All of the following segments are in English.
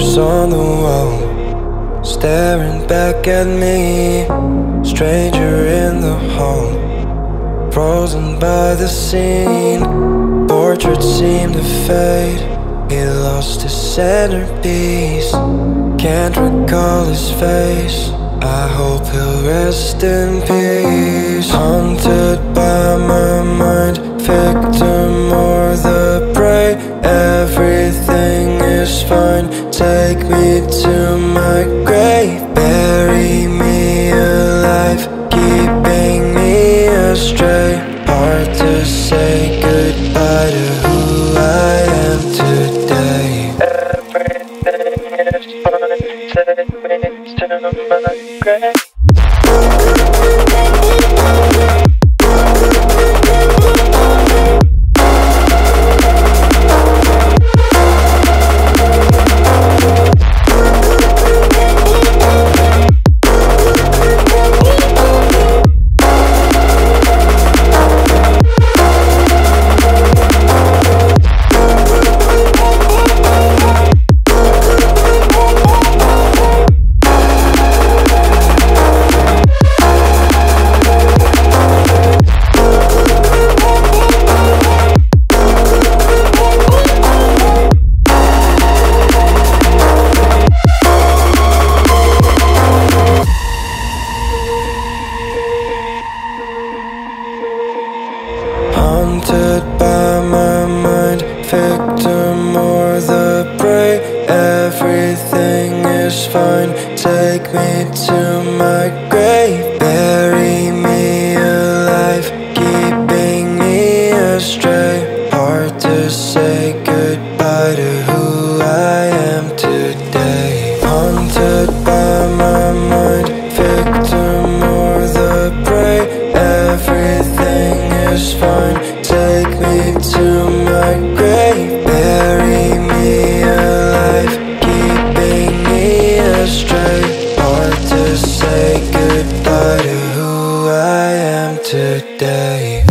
pictures on the wall, staring back at me. Stranger in the hall, frozen by the scene. Portraits seem to fade, he lost his centerpiece. Can't recall his face, I hope he'll rest in peace. Haunted by my mind, victim or the prey. Everything is fine, take me to my grave. Bury me alive, keeping me astray. Hard to say goodbye to who I am today. Everything is fine, take me to my grave. Haunted by my mind, victim or the prey. Everything is fine, take me to my grave. Bury me alive, keeping me astray. Hard to say goodbye to who I am today. Haunted by my mind, victim or the prey. Everything is fine, take me to my grave. Bury me alive, keeping me astray. Hard to say goodbye to who I am today.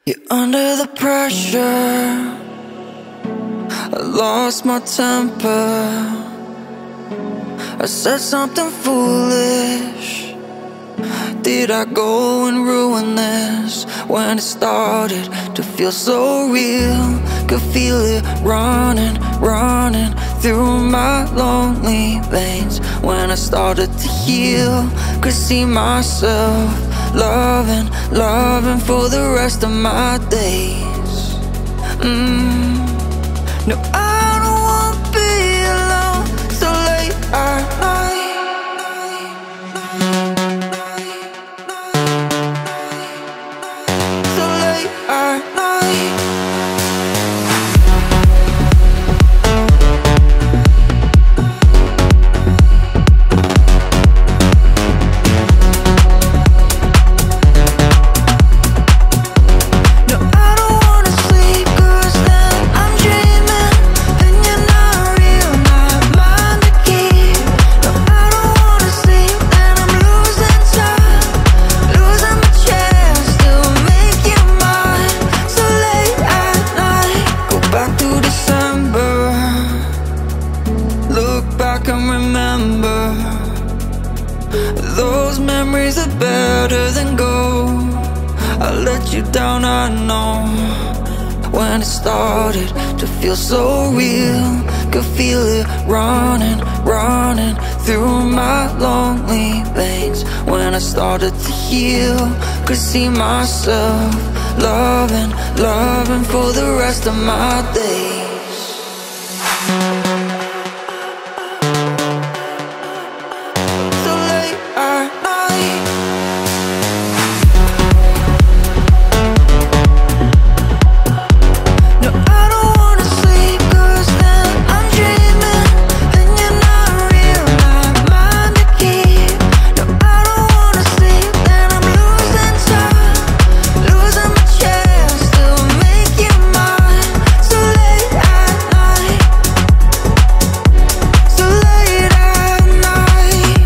You're under the pressure. I lost my temper. I said something foolish. Did I go and ruin this? When it started to feel so real, could feel it running, running through my lonely veins. When I started to heal, could see myself loving, loving for the rest of my days. No, I don't want to be alone so late at night. So late at night. No, I don't wanna sleep 'cause then I'm dreaming, and you're not real, not mine to keep. No, I don't wanna sleep, and I'm losing time, losing my chance to make you mine. So late at night, go back to December, look back and remember. Those memories are better than gold. I let you down, I know. When it started to feel so real, could feel it running, running through my lonely veins. When I started to heal, could see myself loving, loving for the rest of my days. So late at night. No, I don't wanna sleep 'cause then I'm dreaming, and you're not real, not mine to keep. No, I don't wanna sleep, then I'm losing time, losing my chance to make you mine. So late at night. So late at night.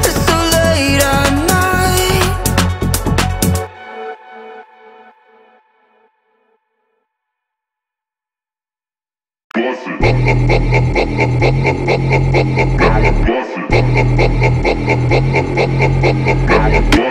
It's so late at night. Bust it.